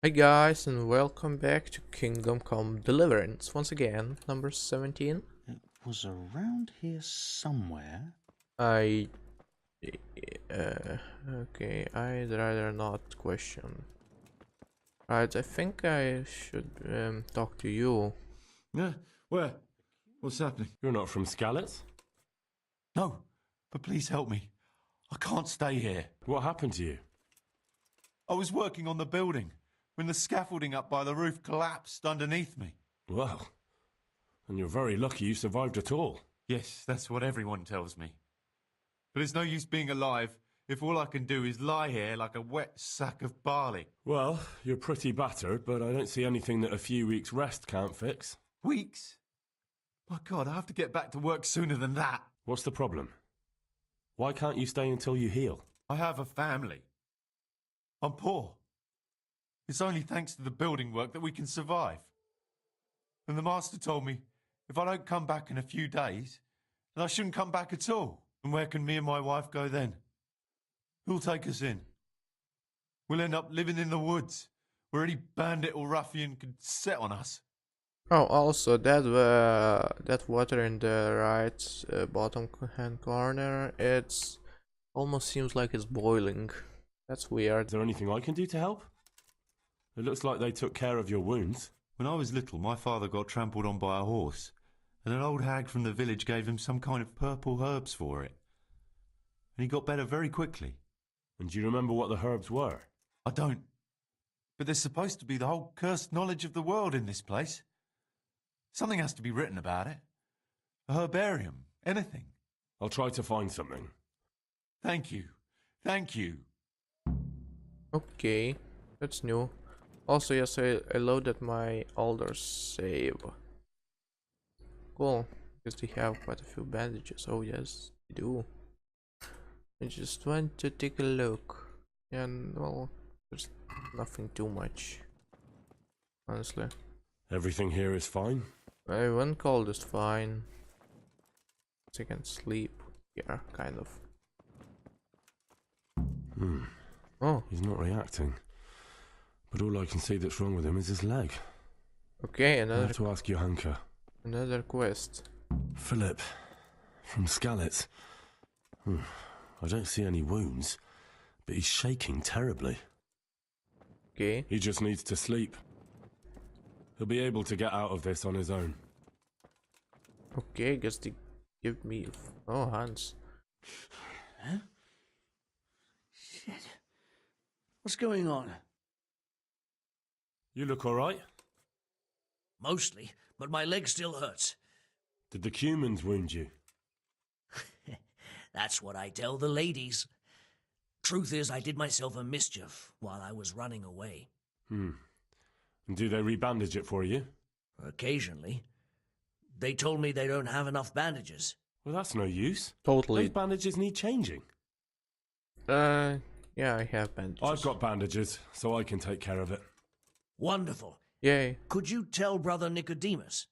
Hi guys, and welcome back to Kingdom Come Deliverance. Once again, number 17. It was around here somewhere. I... okay, I'd rather not question. Right, I think I should talk to you. Yeah? Where? What's happening? You're not from Skalitz? No, but please help me. I can't stay here. What happened to you? I was working on the building when the scaffolding up by the roof collapsed underneath me. Well, and you're very lucky you survived at all. Yes, that's what everyone tells me. But it's no use being alive if all I can do is lie here like a wet sack of barley. Well, you're pretty battered, but I don't see anything that a few weeks' rest can't fix. Weeks? My God, I have to get back to work sooner than that. What's the problem? Why can't you stay until you heal? I have a family. I'm poor. It's only thanks to the building work that we can survive. And the master told me if I don't come back in a few days, then I shouldn't come back at all. And where can me and my wife go then? Who'll take us in? We'll end up living in the woods, where any bandit or ruffian could set on us. Oh, also, that water in the right bottom hand corner, it's almost seems like it's boiling. That's weird. Is there anything I can do to help? It looks like they took care of your wounds. When I was little, my father got trampled on by a horse, and an old hag from the village gave him some kind of purple herbs for it. And he got better very quickly. And do you remember what the herbs were? I don't. But there's supposed to be the whole cursed knowledge of the world in this place. Something has to be written about it. A herbarium, anything. I'll try to find something. Thank you. Thank you. Okay, that's new. Also, yes, I loaded my older save. Cool, because they have quite a few bandages. Oh yes, they do. I just want to take a look. And, well, there's nothing too much. Honestly. Everything here is fine? I wouldn't call this fine. I can sleep. Yeah, kind of. Oh, He's not reacting. But all I can see that's wrong with him is his leg. okay, I have to ask Johanka. another quest. Philip, from Skalitz. I don't see any wounds, but he's shaking terribly. Okay, He just needs to sleep. He'll be able to get out of this on his own. okay, guess they give me. Oh, Hans. Huh? Shit. What's going on? You look alright? Mostly, but my leg still hurts. Did the humans wound you? That's what I tell the ladies. Truth is, I did myself a mischief while I was running away. And do they rebandage it for you? Occasionally. They told me they don't have enough bandages. Well, that's no use. Totally. Those bandages need changing. Yeah, I have bandages. I've got bandages, so I can take care of it. Wonderful. Yay. Could you tell Brother Nicodemus?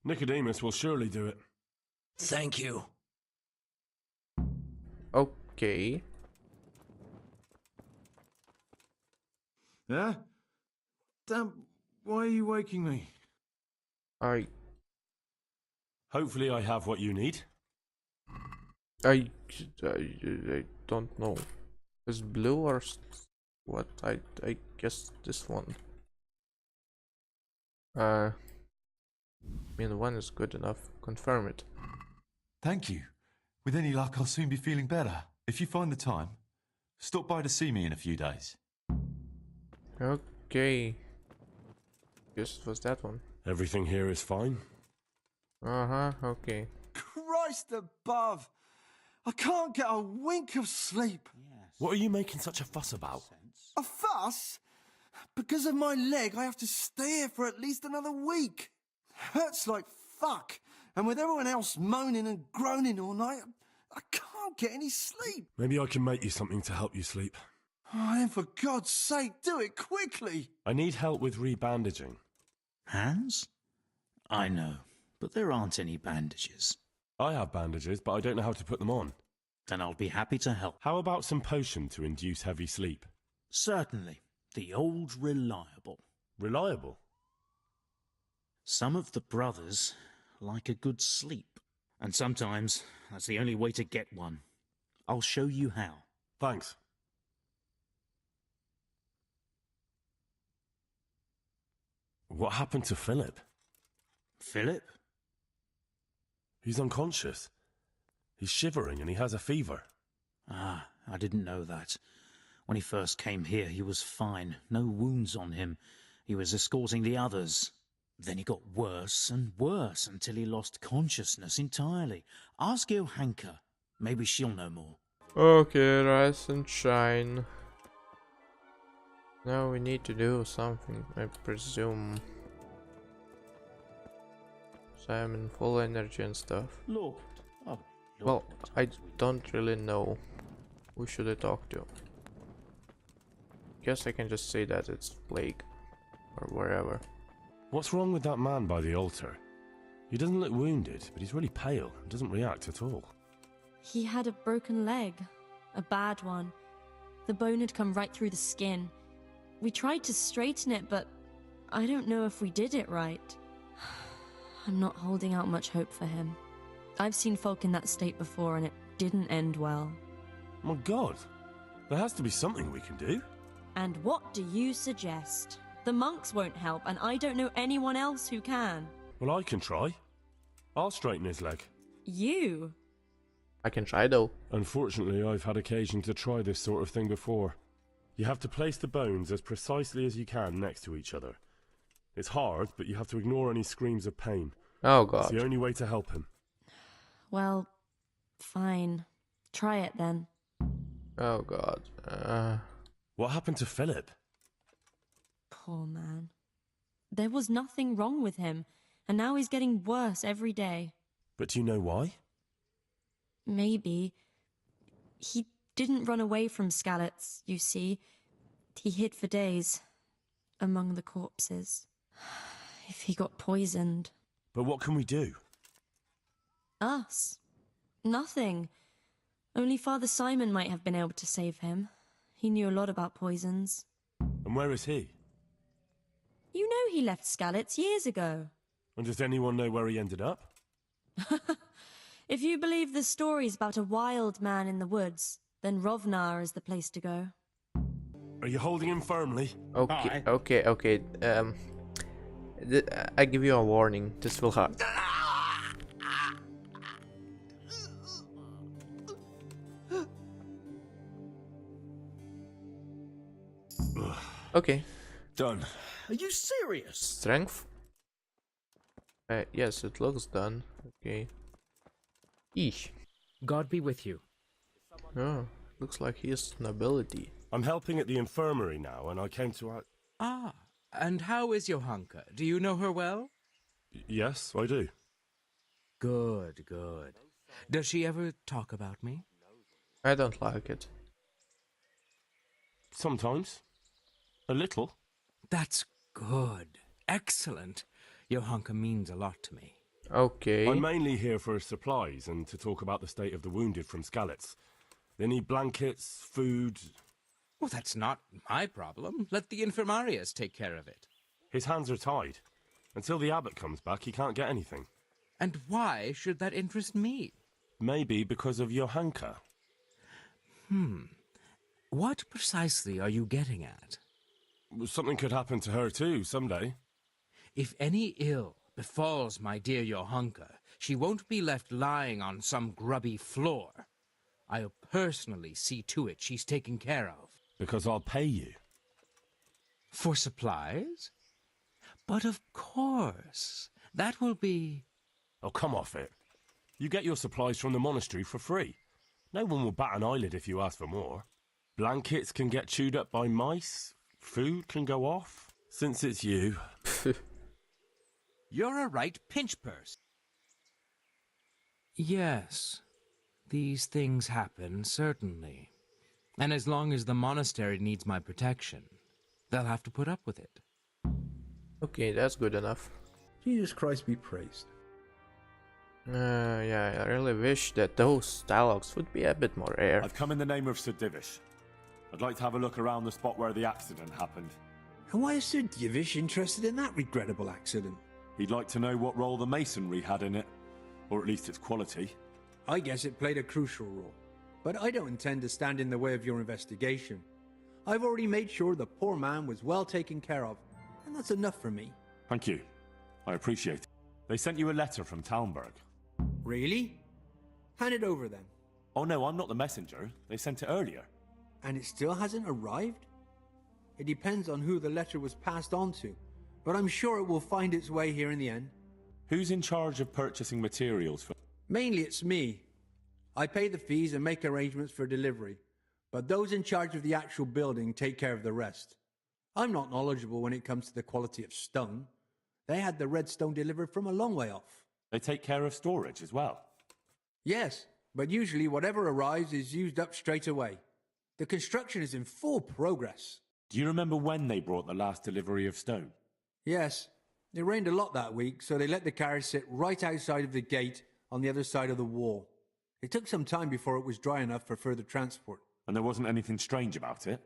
Nicodemus will surely do it. Thank you. Okay. Yeah? Damn, why are you waking me? I Hopefully I have what you need. I don't know. Is blue or what? I guess this one. I mean, one is good enough. Confirm it. Thank you. With any luck, I'll soon be feeling better. If you find the time, stop by to see me in a few days. Okay. Guess it was that one. Everything here is fine. Okay. Christ above! I can't get a wink of sleep. Yes. What are you making such a fuss about? A fuss? Because of my leg, I have to stay here for at least another week. Hurts like fuck. And with everyone else moaning and groaning all night, I can't get any sleep. Maybe I can make you something to help you sleep. Oh, then for God's sake, do it quickly. I need help with rebandaging. Hands? I know, but there aren't any bandages. I have bandages, but I don't know how to put them on. Then I'll be happy to help. How about some potion to induce heavy sleep? Certainly. The old reliable. Reliable? Some of the brothers like a good sleep. And sometimes that's the only way to get one. I'll show you how. Thanks. What happened to Philip? Philip? He's unconscious. He's shivering and he has a fever. Ah, I didn't know that. When he first came here, he was fine. No wounds on him. He was escorting the others. Then he got worse and worse until he lost consciousness entirely. Ask Johanka. Maybe she'll know more. Okay, rise and shine. Now we need to do something, I presume. So I'm in full energy and stuff. Lord. Oh, Well, I don't really know. Who should I talk to? Guess I can just say that it's Plague. Or wherever. What's wrong with that man by the altar? He doesn't look wounded, but he's really pale and doesn't react at all. He had a broken leg. A bad one. The bone had come right through the skin. We tried to straighten it, but I don't know if we did it right. I'm not holding out much hope for him. I've seen folk in that state before, and it didn't end well. My God, there has to be something we can do. And what do you suggest? The monks won't help, and I don't know anyone else who can. Well, I can try. I'll straighten his leg. You? I can try though. Unfortunately, I've had occasion to try this sort of thing before. You have to place the bones as precisely as you can next to each other. It's hard, but you have to ignore any screams of pain. Oh It's god. the only way to help him. Well, fine. Try it then. Oh god. What happened to Philip? Poor man. There was nothing wrong with him, and now he's getting worse every day. But do you know why? Maybe. He didn't run away from Skalitz, you see. He hid for days, among the corpses. If he got poisoned. But what can we do? Us? Nothing. Only Father Simon might have been able to save him. He knew a lot about poisons. And where is he? You know he left Skalitz years ago. And does anyone know where he ended up? If you believe the stories about a wild man in the woods, then Rovnar is the place to go. Are you holding him firmly? Okay, Hi. okay. I give you a warning. This will hurt. Okay. Done. Are you serious? Strength? Yes, it looks done. Okay. Eesh. God be with you. Oh, looks like he has nobility. I'm helping at the infirmary now, and I came to... Ah, and how is Johanka? Do you know her well? Yes, I do. Good, good. Does she ever talk about me? I don't like it. Sometimes. A little. That's good. Excellent. Johanka means a lot to me. Okay. I'm mainly here for supplies and to talk about the state of the wounded from Skalitz. They need blankets, food... Well, that's not my problem. Let the infirmarius take care of it. His hands are tied. Until the abbot comes back, he can't get anything. And why should that interest me? Maybe because of Johanka. What precisely are you getting at? Something could happen to her too, someday. If any ill befalls my dear Johanka, she won't be left lying on some grubby floor. I'll personally see to it she's taken care of. Because I'll pay you. For supplies? But of course, that will be... Oh, come off it. You get your supplies from the monastery for free. No one will bat an eyelid if you ask for more. Blankets can get chewed up by mice. Food can go off. Since it's you... You're a right pinch purse. Yes, these things happen, certainly. And as long as the monastery needs my protection, they'll have to put up with it. Okay, that's good enough. Jesus Christ be praised. Yeah, I really wish that those dialogues would be a bit more rare. I've come in the name of Sir Divish. I'd like to have a look around the spot where the accident happened. And why is Sir Divish interested in that regrettable accident? He'd like to know what role the masonry had in it, or at least its quality. I guess it played a crucial role. But I don't intend to stand in the way of your investigation. I've already made sure the poor man was well taken care of, and that's enough for me. Thank you. I appreciate it. They sent you a letter from Talmberg. Really? Hand it over then. Oh no, I'm not the messenger. They sent it earlier. And it still hasn't arrived? It depends on who the letter was passed on to, but I'm sure it will find its way here in the end. Who's in charge of purchasing materials for... Mainly it's me. I pay the fees and make arrangements for delivery, but those in charge of the actual building take care of the rest. I'm not knowledgeable when it comes to the quality of stone. They had the red stone delivered from a long way off. They take care of storage as well? Yes, but usually whatever arrives is used up straight away. The construction is in full progress. Do you remember when they brought the last delivery of stone? Yes. It rained a lot that week, so they let the carriage sit right outside of the gate on the other side of the wall. It took some time before it was dry enough for further transport. And there wasn't anything strange about it?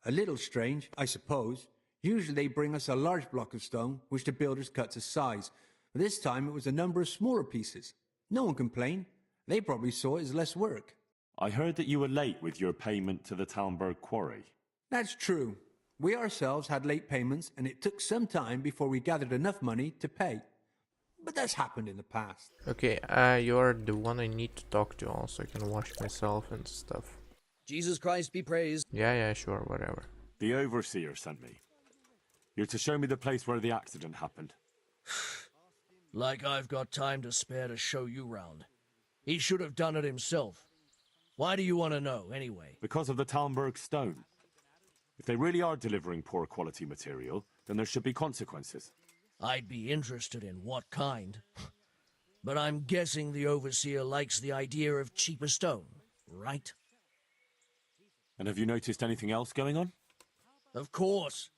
A little strange, I suppose. Usually they bring us a large block of stone, which the builders cut to size. But this time it was a number of smaller pieces. No one complained. They probably saw it as less work. I heard that you were late with your payment to the Talmberg quarry. That's true. We ourselves had late payments, and it took some time before we gathered enough money to pay. But that's happened in the past. Okay, you're the one I need to talk to also. I can wash myself and stuff. Jesus Christ be praised. Yeah, sure, whatever. The overseer sent me. You're to show me the place where the accident happened. Like I've got time to spare to show you round. He should have done it himself. Why do you want to know, anyway? Because of the Talmberg stone. If they really are delivering poor quality material, then there should be consequences. I'd be interested in what kind. But I'm guessing the overseer likes the idea of cheaper stone, right? And have you noticed anything else going on? Of course.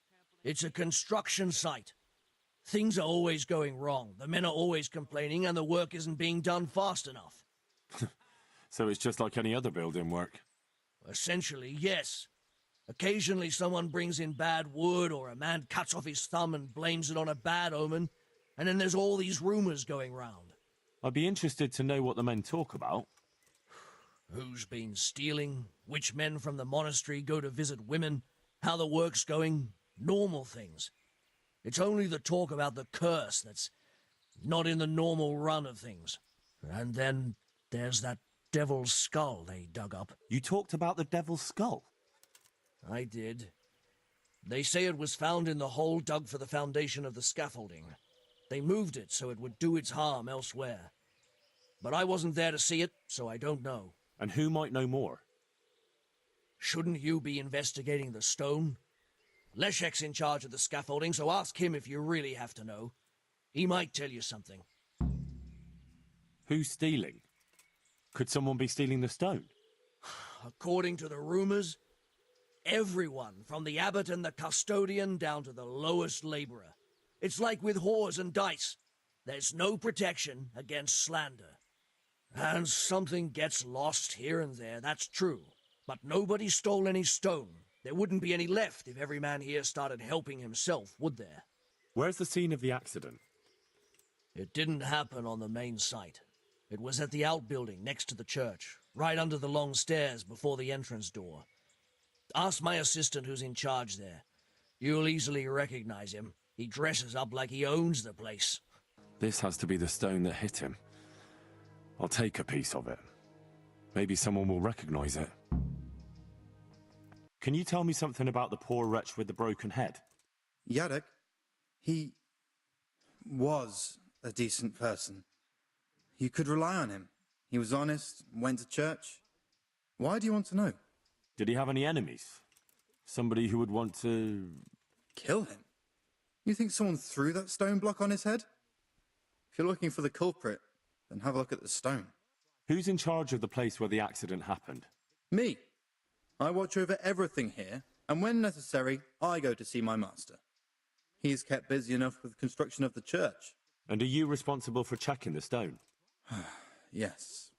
It's a construction site. Things are always going wrong. The men are always complaining, and the work isn't being done fast enough. So it's just like any other building work? Essentially, yes. Occasionally someone brings in bad wood, or a man cuts off his thumb and blames it on a bad omen, and then there's all these rumors going round. I'd be interested to know what the men talk about. Who's been stealing, which men from the monastery go to visit women, how the work's going, normal things. It's only the talk about the curse that's not in the normal run of things. And then there's that devil's skull they dug up. You talked about the devil's skull? I did. They say it was found in the hole dug for the foundation of the scaffolding. They moved it so it would do its harm elsewhere. But I wasn't there to see it, so I don't know. And who might know more? Shouldn't you be investigating the stone? Leszek's in charge of the scaffolding, so ask him if you really have to know. He might tell you something. Who's stealing? Could someone be stealing the stone? According to the rumors, everyone, from the abbot and the custodian down to the lowest laborer. It's like with whores and dice. There's no protection against slander. And something gets lost here and there, that's true. But nobody stole any stone. There wouldn't be any left if every man here started helping himself, would there? Where's the scene of the accident? It didn't happen on the main site. It was at the outbuilding next to the church, right under the long stairs before the entrance door. Ask my assistant who's in charge there. You'll easily recognize him. He dresses up like he owns the place. This has to be the stone that hit him. I'll take a piece of it. Maybe someone will recognize it. Can you tell me something about the poor wretch with the broken head? Yadok, he was a decent person. You could rely on him. He was honest, went to church. Why do you want to know? Did he have any enemies? Somebody who would want to... Kill him? You think someone threw that stone block on his head? If you're looking for the culprit, then have a look at the stone. Who's in charge of the place where the accident happened? Me. I watch over everything here, and when necessary, I go to see my master. He is kept busy enough with the construction of the church. And are you responsible for checking the stone? Yes.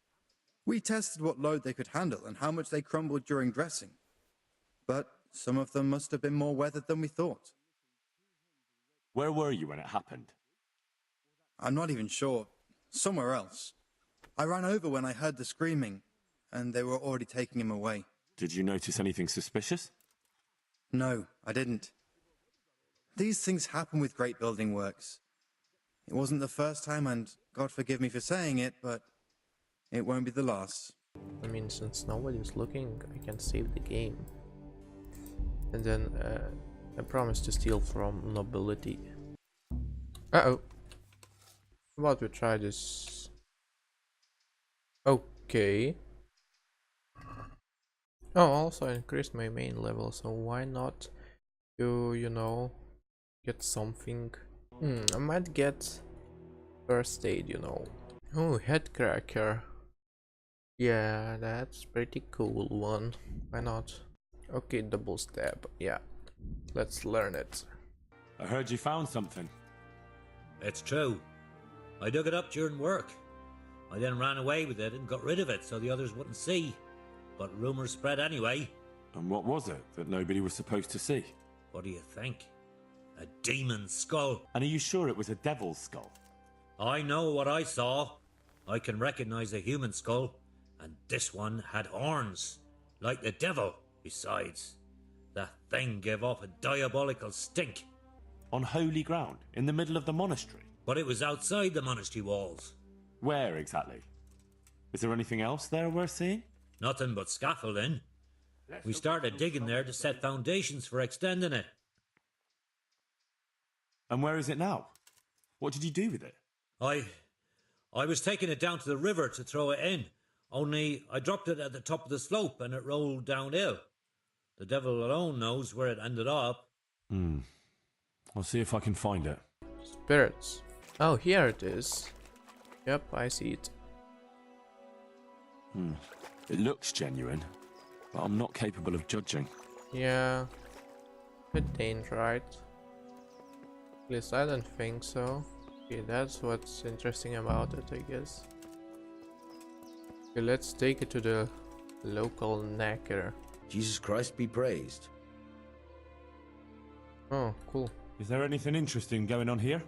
We tested what load they could handle and how much they crumbled during dressing. But some of them must have been more weathered than we thought. Where were you when it happened? I'm not even sure. Somewhere else. I ran over when I heard the screaming, and they were already taking him away. Did you notice anything suspicious? No, I didn't. These things happen with great building works. It wasn't the first time, and God forgive me for saying it, but it won't be the last. I mean, since nobody's looking, I can save the game. And then I promise to steal from nobility. Uh-oh. How about we try this? Okay. Oh, also increased my main level, so why not you know, get something? I might get first aid, you know. Oh, head cracker. Yeah, that's pretty cool one. Why not? Okay, double stab. Yeah, let's learn it. I heard you found something. It's true. I dug it up during work. I then ran away with it and got rid of it so the others wouldn't see. But rumours spread anyway. And what was it that nobody was supposed to see? What do you think? A demon skull. And are you sure it was a devil's skull? I know what I saw. I can recognise a human skull. And this one had horns. Like the devil. Besides, that thing gave off a diabolical stink. On holy ground, in the middle of the monastery? But it was outside the monastery walls. Where exactly? Is there anything else there worth seeing? Nothing but scaffolding. We started digging there to set foundations for extending it. And where is it now? What did you do with it? I was taking it down to the river to throw it in. Only I dropped it at the top of the slope and it rolled downhill. The devil alone knows where it ended up. I'll see if I can find it. Spirits. Oh, here it is. Yep, I see it. It looks genuine, but I'm not capable of judging. Yeah, it ain't right. At least I don't think so. Okay, that's what's interesting about it, I guess. Okay, let's take it to the local knacker. Jesus Christ be praised. Oh, cool. Is there anything interesting going on here?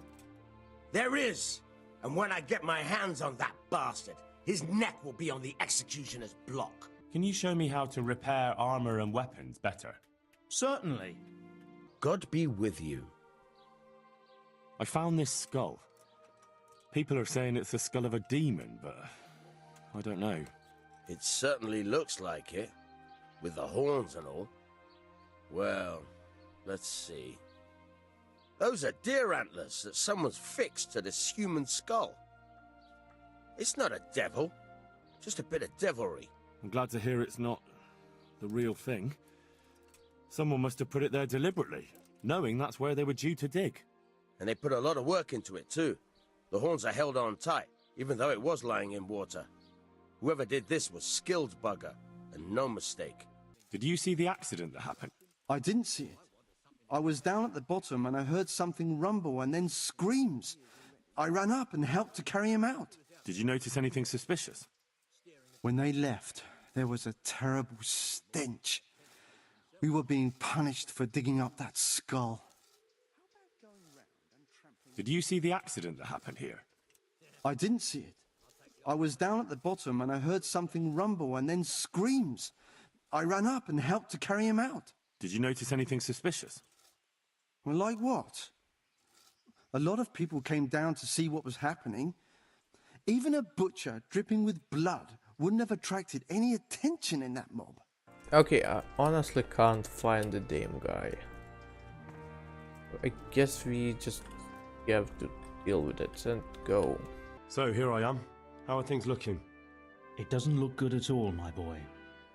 There is! And when I get my hands on that bastard, his neck will be on the executioner's block. Can you show me how to repair armor and weapons better? Certainly. God be with you. I found this skull. People are saying it's the skull of a demon, but I don't know. It certainly looks like it, with the horns and all. Well, let's see. Those are deer antlers that someone's fixed to this human skull. It's not a devil, just a bit of devilry. I'm glad to hear it's not the real thing. Someone must have put it there deliberately, knowing that's where they were due to dig. And they put a lot of work into it too. The horns are held on tight, even though it was lying in water. Whoever did this was skilled bugger, and no mistake. Did you see the accident that happened? I didn't see it. I was down at the bottom and I heard something rumble and then screams. I ran up and helped to carry him out. Did you notice anything suspicious? When they left, there was a terrible stench. We were being punished for digging up that skull. Did you see the accident that happened here? I didn't see it. I was down at the bottom and I heard something rumble and then screams. I ran up and helped to carry him out. Did you notice anything suspicious? Well, like what? A lot of people came down to see what was happening. Even a butcher dripping with blood wouldn't have attracted any attention in that mob. Okay, I honestly can't find the damn guy. I guess we just have to deal with it and go. So here I am. How are things looking? It doesn't look good at all, my boy.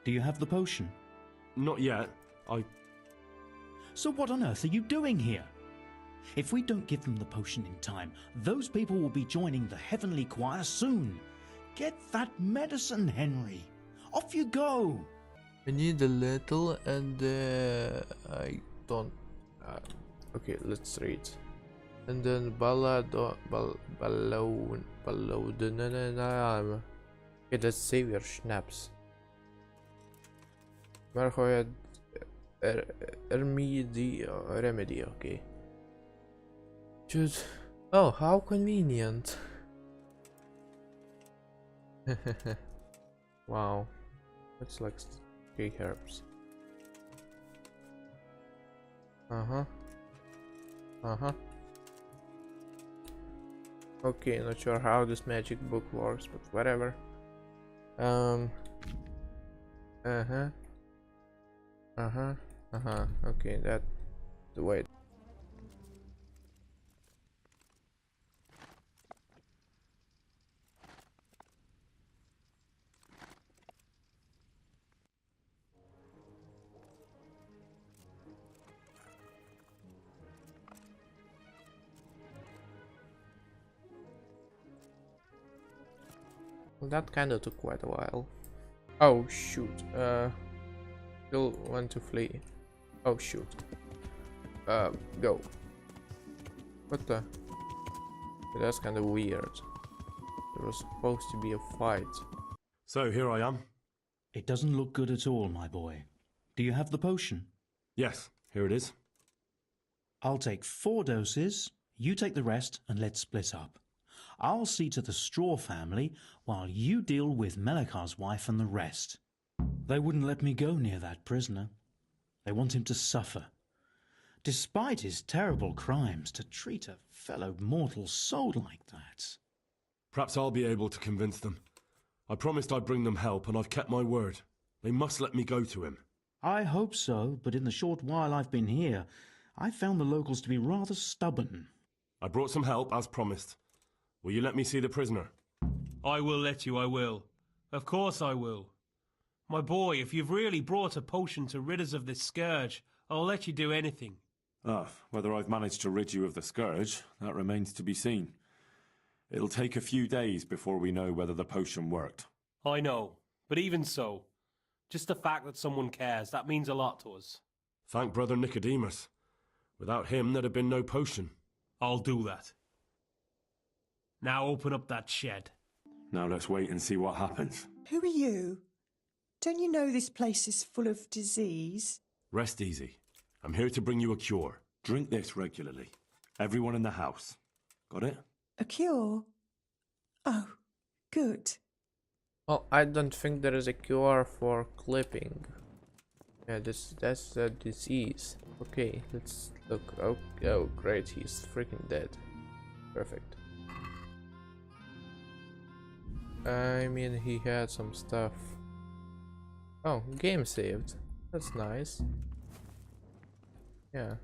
Do you have the potion? Not yet. So what on earth are you doing here? If we don't give them the potion in time, those people will be joining the heavenly choir soon. Get that medicine, Henry. Off you go. I need a little and I don't... okay, let's read. And then Ballodunanam. Okay, that's Savior Schnaps. Maar ga je remedy, okay. Dude. Oh, how convenient. Wow. That's like 3 herbs. Uh-huh. Okay, not sure how this magic book works, but whatever. Okay, that's the way. Well, that kinda took quite a while. Oh shoot, still want to flee. Oh shoot. Go. What the? That's kinda weird. There was supposed to be a fight. So here I am. It doesn't look good at all, my boy. Do you have the potion? Yes, here it is. I'll take 4 doses, you take the rest, and let's split up. I'll see to the Straw family while you deal with Melikar's wife and the rest. They wouldn't let me go near that prisoner. They want him to suffer. Despite his terrible crimes, to treat a fellow mortal soul like that. Perhaps I'll be able to convince them. I promised I'd bring them help, and I've kept my word. They must let me go to him. I hope so, but in the short while I've been here, I've found the locals to be rather stubborn. I brought some help, as promised. Will you let me see the prisoner? I will let you, I will. Of course I will. My boy, if you've really brought a potion to rid us of this scourge, I'll let you do anything. Whether I've managed to rid you of the scourge, that remains to be seen. It'll take a few days before we know whether the potion worked. I know, but even so, just the fact that someone cares, that means a lot to us. Thank Brother Nicodemus. Without him, there'd have been no potion. I'll do that. Now open up that shed. Now let's wait and see what happens. Who are you? Don't you know this place is full of disease? Rest easy. I'm here to bring you a cure. Drink this regularly. Everyone in the house. Got it? A cure? Oh, good. Well, I don't think there is a cure for clipping. Yeah, that's a disease. Okay, let's look. Oh, great, he's freaking dead. Perfect. I mean, he had some stuff. Oh, game saved. That's nice. Yeah.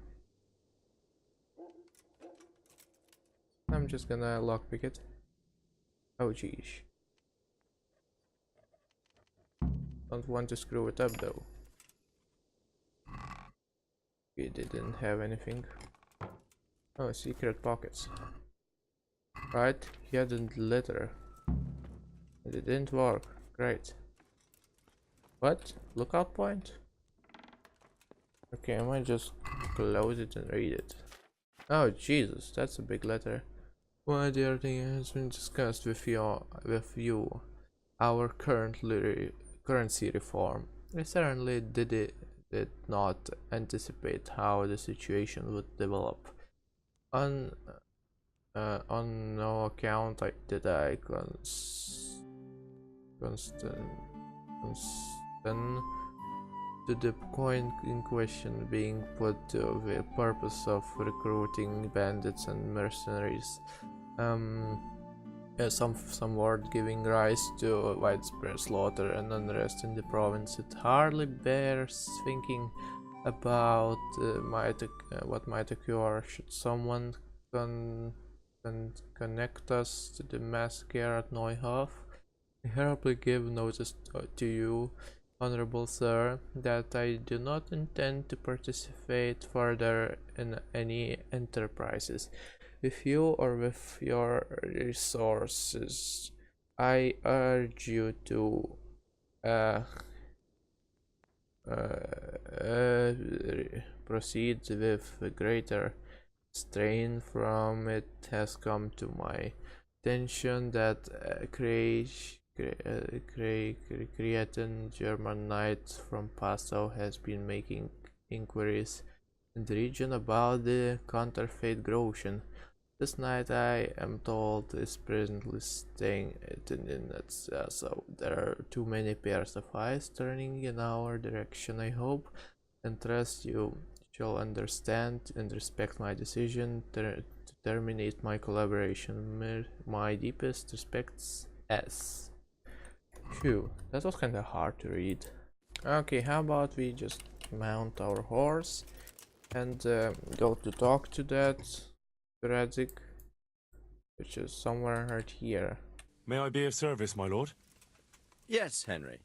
I'm just gonna lockpick it. Oh, geez. Don't want to screw it up though. He didn't have anything. Oh, secret pockets. Right, he had a letter. And it didn't work. Great. What? Lookout point? Okay, I might just close it and read it. Oh Jesus, that's a big letter. One dear thing has been discussed with you. Our currency reform. I certainly did not anticipate how the situation would develop. On no account did I to the coin in question being put to the purpose of recruiting bandits and mercenaries. Some word giving rise to widespread slaughter and unrest in the province. It hardly bears thinking about what might occur should someone connect us to the massacre at Neuhof. I hereby give notice to you, Honorable Sir, that I do not intend to participate further in any enterprises with you or with your resources. I urge you to proceed with greater strain from it has come to my attention that Cretan German knight from Passau has been making inquiries in the region about the counterfeit groschen. This knight, I am told, is presently staying at an inn at so there are too many pairs of eyes turning in our direction. I hope and trust you shall understand and respect my decision to terminate my collaboration. My deepest respects, S. Phew, that was kinda hard to read. Okay, how about we just mount our horse and go to talk to that Radzik, which is somewhere right here. May I be of service, my lord? Yes, Henry.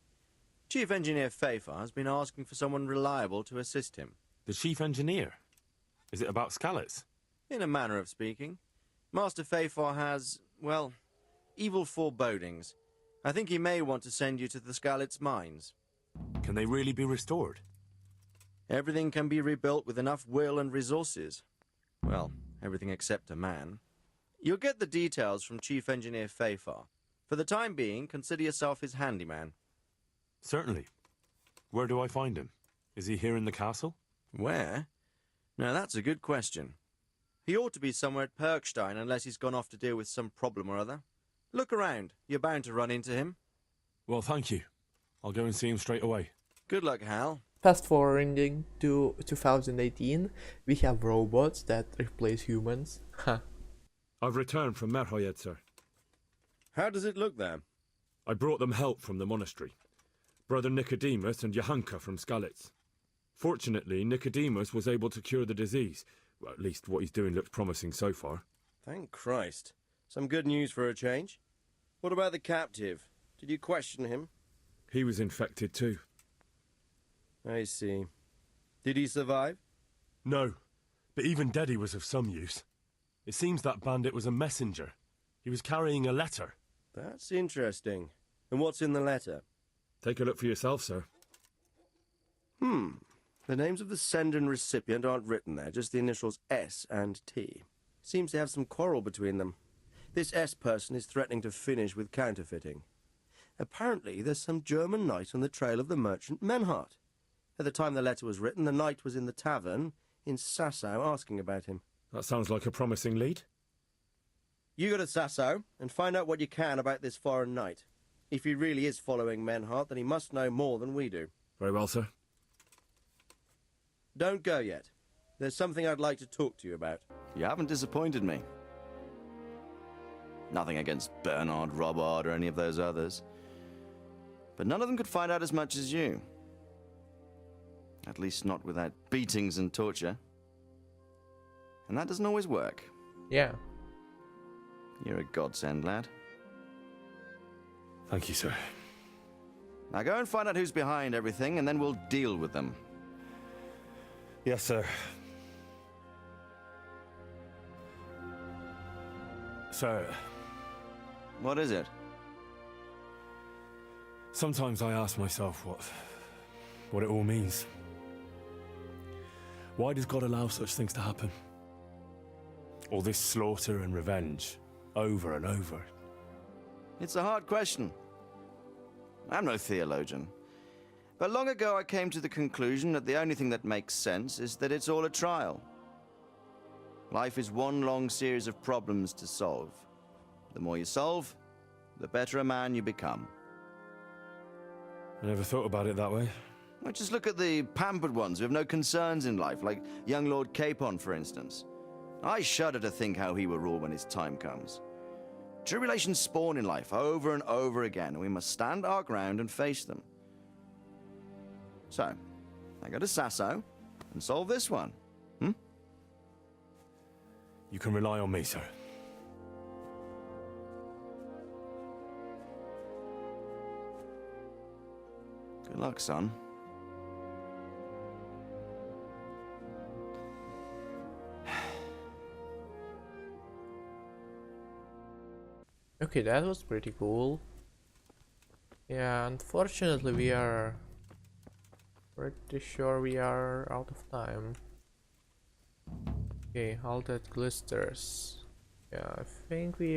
Chief Engineer Fafar has been asking for someone reliable to assist him. The chief engineer? Is it about Skalitz? In a manner of speaking. Master Fafar has, well, evil forebodings. I think he may want to send you to the Skalitz mines. Can they really be restored? Everything can be rebuilt with enough will and resources. Well, everything except a man. You'll get the details from Chief Engineer Fafar. For the time being, consider yourself his handyman. Certainly. Where do I find him? Is he here in the castle? Where? Now that's a good question. He ought to be somewhere at Perkstein unless he's gone off to deal with some problem or other. Look around. You're bound to run into him. Well, thank you. I'll go and see him straight away. Good luck, Hal. Fast forwarding to 2018, we have robots that replace humans. I've returned from Merhoyed, sir. How does it look there? I brought them help from the monastery. Brother Nicodemius and Johanka from Skalitz. Fortunately, Nicodemius was able to cure the disease. Well, at least what he's doing looks promising so far. Thank Christ. Some good news for a change. What about the captive? Did you question him? He was infected too. I see. Did he survive? No, but even dead he was of some use. It seems that bandit was a messenger. He was carrying a letter. That's interesting. And what's in the letter? Take a look for yourself, sir. The names of the sender and recipient aren't written there, just the initials S and T. Seems to have some quarrel between them. This S person is threatening to finish with counterfeiting. Apparently, there's some German knight on the trail of the merchant Menhart. At the time the letter was written, the knight was in the tavern in Sasau asking about him. That sounds like a promising lead. You go to Sasau and find out what you can about this foreign knight. If he really is following Menhart, then he must know more than we do. Very well, sir. Don't go yet. There's something I'd like to talk to you about. You haven't disappointed me. Nothing against Bernard, Robard, or any of those others. But none of them could find out as much as you. At least not without beatings and torture. And that doesn't always work. Yeah. You're a godsend, lad. Thank you, sir. Now go and find out who's behind everything, and then we'll deal with them. Yes, sir. Sir. What is it? Sometimes I ask myself what it all means. Why does God allow such things to happen? All this slaughter and revenge, over and over. It's a hard question. I'm no theologian. But long ago I came to the conclusion that the only thing that makes sense is that it's all a trial. Life is one long series of problems to solve. The more you solve, the better a man you become. I never thought about it that way. Well, just look at the pampered ones who have no concerns in life, like young Lord Capon, for instance. I shudder to think how he will rule when his time comes. Tribulations spawn in life over and over again, and we must stand our ground and face them. So, I go to Sasau and solve this one. You can rely on me, sir. Good luck, son. Okay, that was pretty cool. Yeah, unfortunately we are pretty sure we are out of time. Okay, all that glisters. Yeah, I think we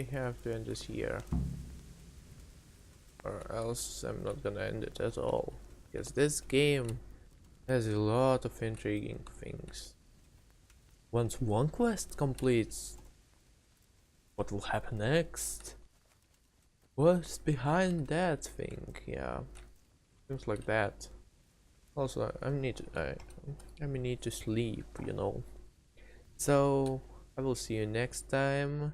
have to end this here. Or else I'm not gonna end it at all. Because this game has a lot of intriguing things. Once one quest completes, what will happen next? What's behind that thing? Yeah, seems like that. Also, I may need to sleep, you know. So I will see you next time.